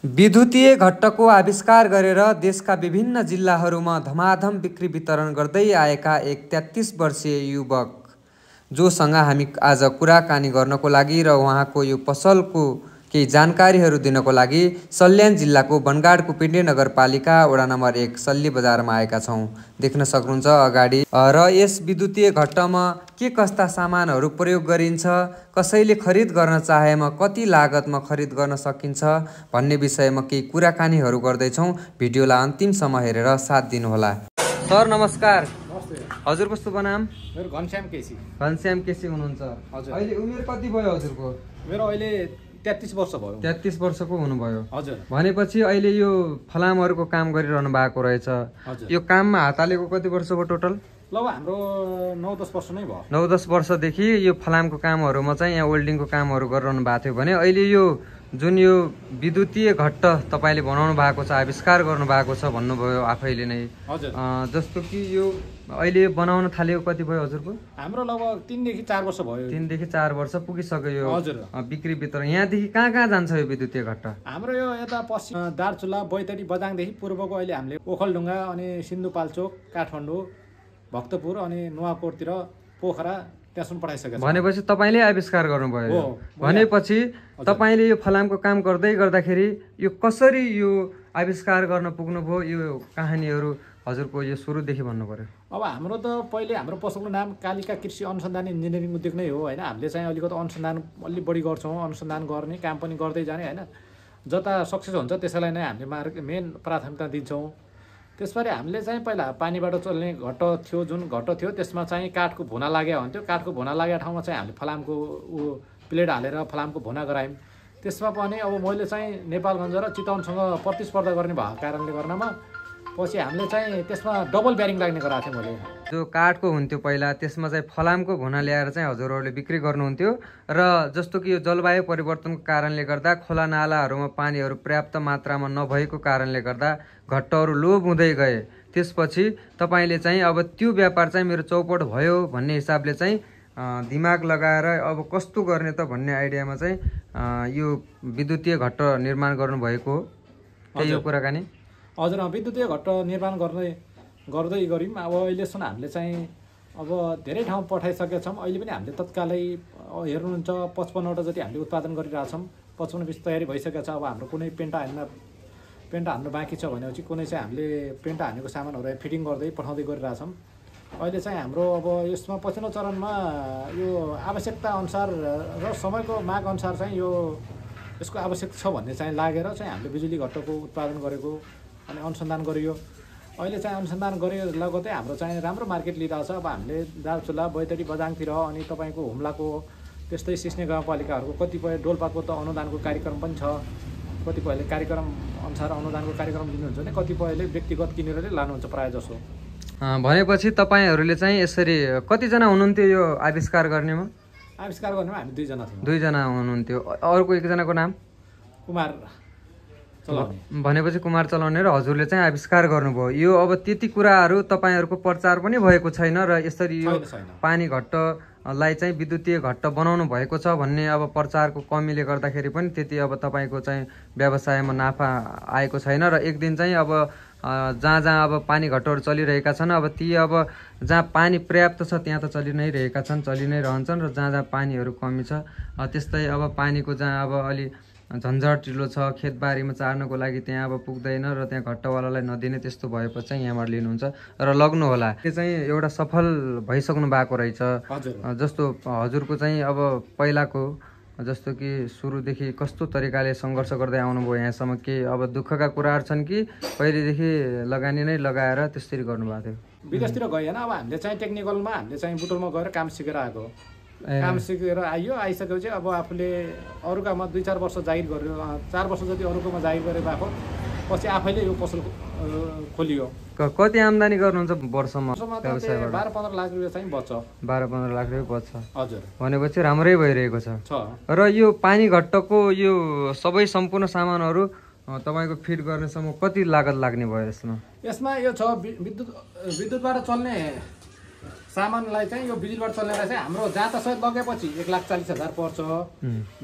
विद्युतीय घट्टको आविष्कार गरेर देशका विभिन्न जिल्लाहरूमा धमाधम बिक्री वितरण गर्दै आएका एक 33 वर्षीय युवक जोसँग हामी आज कुराकानी गर्नको लागि र उहाँको यो पसलको केही जानकारीहरू दिनको लागि सल्यान जिल्लाको बनगाडको पिण्डे नगरपालिका वडा नम्बर 1 सल्ली बजारमा आएका छौँ। देख्न सक्नुहुन्छ अगाडि र यस विद्युतीय घट्टमा के कस्ता सामानहरू प्रयोग गरिन्छ, कसैले खरिद गर्न चाहेमा कति लागतमा खरिद गर्न सकिन्छ भन्ने विषयमा केही कुराकानीहरू गर्दैछौँ। भिडियोलाई अन्तिमसम्म हेरेर साथ दिनुहोला। सर नमस्कार। हजुरको शुभ नाम? मेरो घनश्याम केसी। घनश्याम केसी हुनुहुन्छ। हजुर। अहिले उमेर कति भयो हजुरको? मेरो अहिले 33 वर्ष भयो। 33 वर्षको हुनुभयो। हजुर। भनेपछि अहिले यो फलामहरूको काम गरिरहनु भएको रहेछ। हजुर। यो काममा हात हालेको कति वर्ष भयो टोटल? ल हाम्रो 9-10 वर्ष नै भयो। 9-10 वर्षदेखि यो फलामको कामहरूमा चाहिँ यहाँ वेल्डिङको कामहरू गरिरहनु भएको थियो भने अहिले यो जुन यो विद्युतीय घट्ट तपाईँले बनाउनु भएको छ, आविष्कार गर्नु भएको छ भन्नुभयो आफैले नै। हजुर। जस्तो कि यो अहिले बनाउन थालेको कति भयो हजुरको? हाम्रो लगभग 3 देखि 4 वर्ष भयो। 3 देखि 4 वर्ष पुगिसक्यो यो। हजुर। बिक्री वितरण यहाँदेखि कहाँ जान्छ यो विद्युतीय घट्ट? हाम्रो यो यता पश्चिम दार्चुला बैतडी बजाङदेखि पूर्वको अहिले हामीले ओखलढुङ्गा अनि सिन्धुपाल्चोक, काठमाडौँ, भक्तपुर अनि नुवाकोटतिर पोखरा त्यहाँसम्म पठाइसकेको छ। भनेपछि तपाईँले आविष्कार गर्नुभयो। भनेपछि तपाईँले यो फलामको काम गर्दै गर्दाखेरि यो कसरी यो आविष्कार गर्न पुग्नुभयो, यो कहानीहरू हजुरको यो सुरुदेखि भन्नु पर्यो। अब हाम्रो त पहिले हाम्रो पसलको नाम कालिका कृषि अनुसन्धान इन्जिनियरिङ उद्योग नै हो होइन। हामीले चाहिँ अलिकति अनुसन्धान अलि बढी गर्छौँ, अनुसन्धान गर्ने काम पनि गर्दै जाने होइन। जता सक्सेस हुन्छ त्यसैलाई नै हामीले मेन प्राथमिकता दिन्छौँ। त्यसबारे हामीले चाहिँ पहिला पानीबाट चल्ने घट्ट थियो, जुन घट्ट थियो त्यसमा चाहिँ काठको भुना लागेको हुन्थ्यो। काठको भुना लागेको ठाउँमा चाहिँ हामीले फलामको प्लेट हालेर फलामको भुना गरायौँ। त्यसमा पनि अब मैले चाहिँ नेपालगञ्ज र चितवनसँग प्रतिस्पर्धा गर्ने भएको कारणले गर्दामा पछि हामीले चाहिँ त्यसमा डबल ब्यारिङ लाग्ने गराएको थिएँ मैले। जो काठको हुन्थ्यो पहिला त्यसमा चाहिँ फलामको भुना ल्याएर चाहिँ हजुरहरूले बिक्री गर्नुहुन्थ्यो र जस्तो कि यो जलवायु परिवर्तनको कारणले गर्दा खोला नालाहरूमा पानीहरू पर्याप्त मात्रामा नभएको कारणले गर्दा घट्टहरू लोप हुँदै गए। त्यसपछि तपाईँले चाहिँ अब त्यो व्यापार चाहिँ मेरो चौपट भयो भन्ने हिसाबले चाहिँ दिमाग लगाएर अब कस्तो गर्ने त भन्ने आइडियामा चाहिँ यो विद्युतीय घट्ट निर्माण गर्नुभएको हो। त्यही हो कुराकानी। हजुर। विद्युतीय घट्ट निर्माण गर्दै गऱ्यौँ। अब अहिलेसम्म हामीले चाहिँ अब धेरै ठाउँ पठाइसकेका छौँ। अहिले पनि हामीले तत्कालै हेर्नुहुन्छ 55वटा जति हामीले उत्पादन गरिरहेछौँ। 55-20 तयारी भइसकेको छ। अब हाम्रो कुनै पेन्टा हान्नु बाँकी छ भनेपछि कुनै चाहिँ हामीले पेन्टा हानेको सामानहरू फिटिङ गर्दै पठाउँदै गरिरहेछौँ। अहिले चाहिँ हाम्रो अब यसमा पछिल्लो चरणमा यो आवश्यकता अनुसार र समयको माग अनुसार चाहिँ यसको आवश्यक छ भन्ने चाहिँ लागेर चाहिँ हामीले बिजुली घट्टको उत्पादन गरेको अनि अनुसन्धान गरियो। अहिले चाहिँ अनुसन्धान गरे लगतै हाम्रो चाहिँ राम्रो मार्केट लिइरहेको छ। अब हामीले दार्चुला बैतडी बजाङतिर अनि तपाईँको हुम्लाको त्यस्तै सिस्ने गाउँपालिकाहरूको कतिपय डोल्पाको त अनुदानको कार्यक्रम पनि छ। कतिपयले कार्यक्रम अनुसार अनुदानको कार्यक्रम लिनुहुन्छ भने कतिपयले व्यक्तिगत किनेर लानुहुन्छ प्रायः जसो। भनेपछि तपाईँहरूले चाहिँ यसरी कतिजना हुनुहुन्थ्यो यो आविष्कार गर्नेमा? आविष्कार गर्नेमा हामी 2 जना थियौँ। 2 जना हुनुहुन्थ्यो। अर्को एकजनाको नाम? कुमार चलाउने। भनेपछि कुमार चलाउने र हजुरले चाहिँ आविष्कार गर्नुभयो। यो अब त्यति कुराहरू तपाईँहरूको प्रचार पनि भएको छैन र यसरी यो पानी घट्टलाई चाहिँ विद्युतीय घट्ट बनाउनु भएको छ भन्ने अब प्रचारको कमीले गर्दाखेरि पनि त्यति अब तपाईँको चाहिँ व्यवसायमा नाफा आएको छैन र एक दिन चाहिँ अब जहाँ अब पानी घट्टहरू चलिरहेका छन् अब ती अब जहाँ पानी पर्याप्त छ त्यहाँ त चलि नै रहन्छन् र जहाँ पानीहरू कमी छ त्यस्तै अब पानीको जहाँ अब अलि झन्झटिलो छ खेतबारीमा चार्नको लागि त्यहाँ अब पुग्दैन र त्यहाँ घट्टवालालाई नदिने त्यस्तो भएपछि चाहिँ यहाँबाट लिनुहुन्छ र लग्नु होला। त्यो चाहिँ एउटा सफल भइसक्नु भएको रहेछ। जस्तो हजुरको चाहिँ अब पहिलाको जस्तो कि सुरुदेखि कस्तो तरिकाले सङ्घर्ष गर्दै आउनुभयो यहाँसम्म के अब दुःखका कुराहरू छन् कि पहिलेदेखि लगानी नै लगाएर त्यसरी गर्नुभएको थियो? विदेशतिर गएन। अब हामीले चाहिँ टेक्निकलमा हामीले चाहिँ बुटोलमा गएर काम सिकेर आएको। काम सिकेर आइसकेपछि अब आफूले अरूकामा 2-4 वर्ष जागिर गर्यो, 4 वर्ष जति अरूकोमा जागिर गरेर भएको पछि आफैले यो पसल खोलियो। कति आम्दानी गर्नुहुन्छ वर्षमा? 12-15 लाख रुपियाँ चाहिँ बच्छ। 12-15 लाख रुपियाँ बच्छ। हजुर। भनेपछि राम्रै भइरहेको छ। र यो पानी घट्टको यो सबै सम्पूर्ण सामानहरू तपाईँको फिट गर्नेसम्म कति लागत लाग्ने भयो यसमा? यो छ विद्युतबाट चल्ने सामानलाई चाहिँ यो बिजुलीबाट चल्नेलाई चाहिँ हाम्रो जहाँतसहित लगेपछि 1,40,000 पर्छ।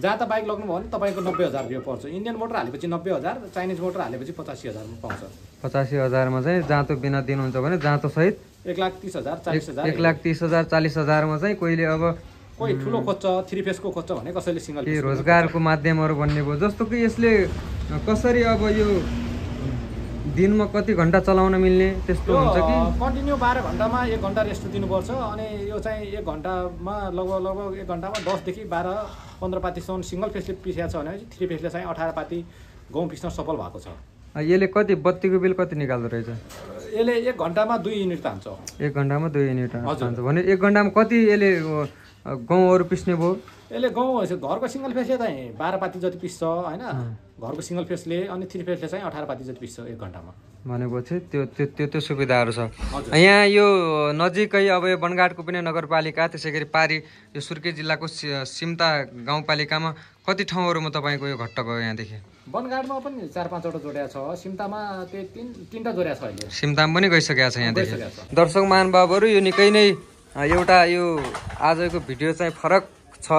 जहाँ त बाइक लग्नुभयो भने तपाईँको 90,000 रुपियाँ पर्छ। इन्डियन मोटर हालेपछि 90,000, चाइनिज मोटर हालेपछि 85,000 मा पाउँछ। 85,000 मा चाहिँ जाँतो बिना दिनुहुन्छ भने जाँतो सहित 1,30,000 40,000 1,30,000 40,000 मा चाहिँ कोहीले अब कोही ठुलो खोज्छ, 3 फेसको खोज्छ भने कसैले सिंगल फेस रोजगारको माध्यमहरू भन्ने भयो। जस्तो कि यसले कसरी अब यो दिनमा कति घण्टा चलाउन मिल्ने त्यस्तो हुन्छ कि कन्टिन्यू 12 घण्टामा 1 घण्टा रेस्ट दिनुपर्छ। अनि यो चाहिँ 1 घण्टामा लगभग 1 घण्टामा 10 देखि 12-15 पातीसम्म सिंगल फेसले पिसेको छ भने 3 फेसले चाहिँ 18 पाती गहुँ पिस्न सफल भएको छ। यसले कति बत्तीको बिल कति निकाल्दो रहेछ? यसले 1 घण्टामा 2 युनिट तान्छ। 1 घण्टामा 2 युनिट तान्छ भने 1 घण्टामा कति यसले गहुँहरू पिस्ने भयो? यसले गहुँ घरको सिंगल फेसले चाहिँ 12 पाती जति पिस्छ हैन, घरको सिंगल फेसले। अनि 3 फेसले चाहिँ 18 पाती जति पिस्छ 1 घण्टामा। भनेपछि त्यो सुविधाहरू छ। यहाँ यो नजिकै अब यो बनगाडको पनि नगरपालिका, त्यसै गरी पारी यो सुर्खेत जिल्लाको सिम्ता गाउँपालिकामा कति ठाउँहरूमा तपाईँको यो घट्ट गयो यहाँदेखि? बनगाडमा पनि 4-5 वटा जोड्या छ, सिम्तामा त्यही 3टा जोड्या छ अहिले। सिम्तामा पनि गइसकेको छ यहाँदेखि। दर्शक महानुभावहरू यो निकै नै एउटा यो आजको भिडियो चाहिँ फरक छ,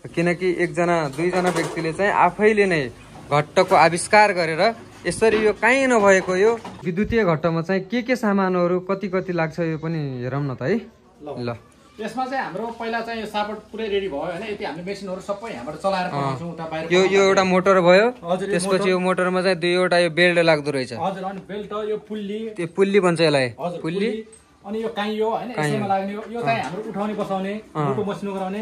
किनकि 1-2जना व्यक्तिले चाहिँ आफैले नै घट्टको आविष्कार गरेर यसरी यो काहीँ नभएको यो विद्युतीय घट्टमा चाहिँ के सामानहरू कति लाग्छ यो पनि हेरौँ न त है। ल यसमा चाहिँ हाम्रो पहिला चाहिँ यो सापोर्ट पुरै रेडी भयो हैन। यति हामीले मेसिनहरू सबै यहाँबाट चलाएर पठाउँछौँ उता बाहिर। यो एउटा मोटर भयो, त्यसपछि यो मोटरमा चाहिँ 2वटा यो बेल्ट लाग्दो रहेछ। हजुर, अनि बेल्ट यो पुल्ली, त्यो पुल्ली भन्छ यसलाई, पुल्ली। अनि यो काइयो हैन, यसैमा लाग्ने यो चाहिँ हाम्रो उठाउने बसाउने मुटु मसिनो गराउने।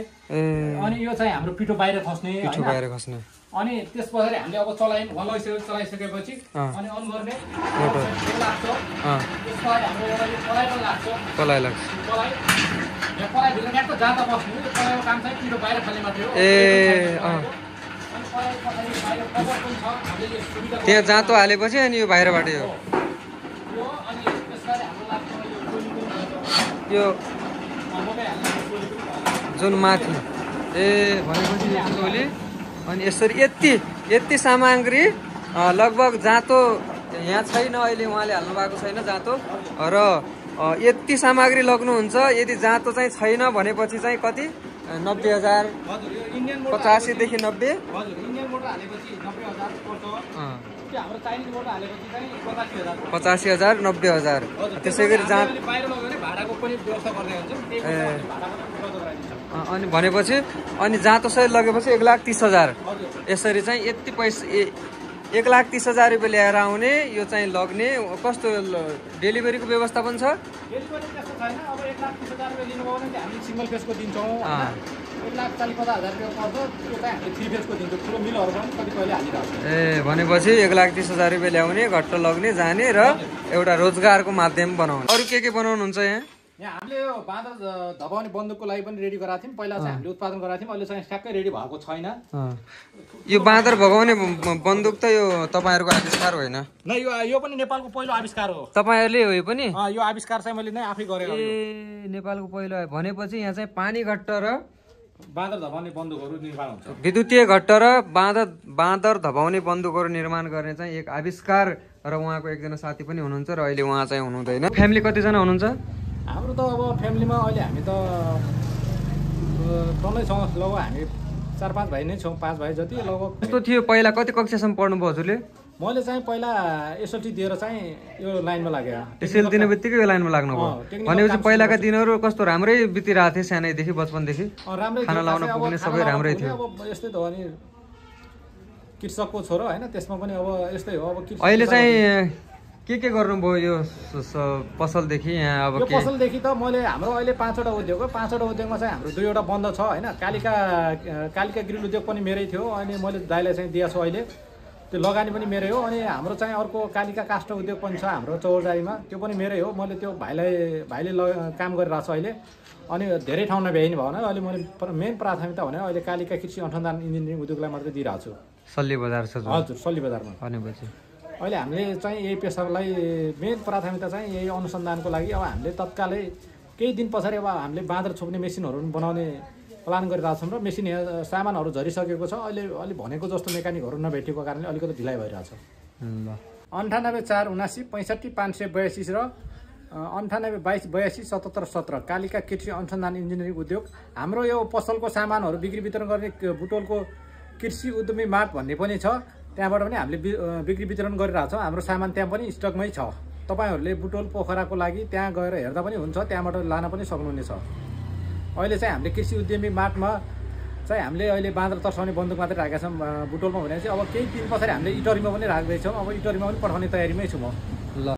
अनि यो चाहिँ हाम्रो पिठो बाहिर खस्ने हैन। अनि त्यसपछि हामीले अब चलाइसकेपछि अनि अन गर्ने मोटर लाग्छ। त्यसपछि हाम्रो एउटा यो कलाइ पनि लाग्छ। कलाइ लाग्छ। यो कलाइ भित्र ट्याक्क जाँता बस्नु। यो कलाइको काम चाहिँ पिठो बाहिर फाल्ने मात्रै हो। अनि कलाइ पछाडि बाहिर कभर पनि छ। हामीले यो सुविधा त्यहाँ जाँतो हालेपछि अनि यो बाहिरबाट यो अनि त्यसपछि हाम्रो लाग्छ यो जुन माथि भनेपछि यो टोली। अनि यसरी यति सामग्री लगभग जाँतो यहाँ छैन अहिले, उहाँले हाल्नु भएको छैन जाँतो, र यति सामग्री लग्नुहुन्छ। यदि जाँतो चाहिँ छैन भनेपछि चाहिँ कति 90,000 85 देखि 90। हजुर, इन्डियन मोटर हालेपछि 90,000 पर्छ। हाम्रो चाइनिज मोटर हालेपछि चाहिँ 85,000 90,000। त्यसै गरी बाहिर लग्यो भने भाडाको पनि व्यवस्था गर्ने हुन्छ। अनि भनेपछि अनि जाँतो सहित लगेपछि 1,30,000। यसरी चाहिँ यति पैसा 1,30,000 रुपियाँ ल्याएर आउने यो चाहिँ लग्ने। कस्तो डेलिभरीको व्यवस्था पनि छ? डेलिभरी त्यस्तो छैन। अब 1,30,000 रुपियाँ लिनुभयो भने हामी सिंगल फेसको दिन्छौँ। 1,40,000 रुपियाँ पर्छ, त्यो चाहिँ हामीले 3 फेसको दिन्छौँ। ठुलो मिलहरू पनि कतिपयले हालिरहेको छ। भनेपछि 1,30,000 रुपियाँ ल्याउने, घट्ट लग्ने, जाने र एउटा रोजगारको माध्यम बनाउने। अरू के बनाउनुहुन्छ यहाँ? यहाँ हामीले यो बाँदर धपाउने बन्दुकको लागि पनि रेडी गराएको थियौँ। पहिला चाहिँ हामीले उत्पादन गराएको थियौँ, अहिले चाहिँ ठ्याक्कै रेडी भएको छैन। यो बाँदर भगाउने बन्दुक त यो तपाईँहरूको आविष्कार होइन? न, यो पनि नेपालको पहिलो आविष्कार हो। तपाईँहरूले हो यो पनि? यो आविष्कार चाहिँ मैले नै आफै गरेको। नेपालको पहिलो भनेपछि यहाँ चाहिँ पानी घट्ट र बाँदर धपाउने बन्दुकहरू निर्माण हुन्छ। विद्युतीय घट्ट र बाँदर धपाउने बन्दुकहरू निर्माण गर्ने चाहिँ एक आविष्कार। र उहाँको एकजना साथी पनि हुनुहुन्छ र अहिले उहाँ चाहिँ हुनुहुँदैन। फ्यामिली कतिजना हुनुहुन्छ? हाम्रो त अब फ्यामिलीमा अहिले हामी त टन्नै छौँ। लगभग हामी 4-5 भाइ नै छौँ, 5 भाइ जति लगभग। कस्तो थियो पहिला? कति कक्षासम्म पढ्नुभयो हजुरले? मैले चाहिँ पहिला एसएलटी दिएर चाहिँ यो लाइनमा लाग्यो। एसएलटी दिने बित्तिकै यो लाइनमा लाग्नुभयो भनेपछि पहिलाका दिनहरू कस्तो राम्रै बितिरहेको थियो? सानैदेखि बचपनदेखि राम्रै खाना लाउन पुग्ने सबै राम्रै थियो? अब यस्तै त हो नि, कृषकको छोरो हैन, त्यसमा पनि अब यस्तै हो। अब अहिले चाहिँ के गर्नुभयो यो पसलदेखि? यहाँ अब यो पसलदेखि त मैले हाम्रो अहिले 5वटा उद्योग हो। 5वटा उद्योगमा चाहिँ हाम्रो 2वटा बन्द छ हैन। कालिका ग्रिल उद्योग पनि मेरै थियो, अनि मैले दाइलाई चाहिँ दिएको छु अहिले। त्यो लगानी पनि मेरै हो। अनि हाम्रो चाहिँ अर्को कालिका काष्ठ उद्योग पनि छ हाम्रो चौरजारीमा, त्यो पनि मेरै हो। मैले त्यो भाइले काम गरिरहेको छु अहिले। अनि धेरै ठाउँ नभ्याइने भएन। अहिले मैले मेन प्राथमिकता भने अहिले कालिका कृषि अनुसन्धान इन्जिनियरिङ उद्योगलाई मात्रै दिइरहेको छु। सल्ली बजार छ? हजुर, सल्ली बजारमा। भनेपछि अहिले हामीले चाहिँ यही पेसालाई मेन प्राथमिकता चाहिँ यही अनुसन्धानको लागि। अब हामीले तत्कालै केही दिन पछाडि अब हामीले बाँदर छोप्ने मेसिनहरू बनाउने प्लान गरिरहेको छौँ र मेसिन सामानहरू झरिसकेको छ। अहिले भनेको जस्तो मेकानिकहरू नभेटेको कारणले अलिकति ढिलाइ भइरहेको छ। 98 4 79 65 582 र 9822827717 कालिका कृषि अनुसन्धान इन्जिनियरिङ उद्योग। हाम्रो यो पसलको सामानहरू बिक्री वितरण गर्ने बुटोलको कृषि उद्यमी मार्ट भन्ने पनि छ, त्यहाँबाट पनि हामीले बिक्री वितरण गरिरहेको छौँ। हाम्रो सामान त्यहाँ पनि स्टकमै छ। तपाईँहरूले बुटोल पोखराको लागि त्यहाँ गएर हेर्दा पनि हुन्छ, त्यहाँबाट लान पनि सक्नुहुनेछ। अहिले चाहिँ हामीले कृषि उद्यमी मार्टमा चाहिँ हामीले अहिले बाँदर तर्साउने बन्दुक मात्रै राखेका छौँ बुटोलमा भने चाहिँ अब केही दिन पछाडि हामीले इटरीमा पनि राख्दैछौँ। अब इटरीमा पनि पठाउने तयारीमै छु म।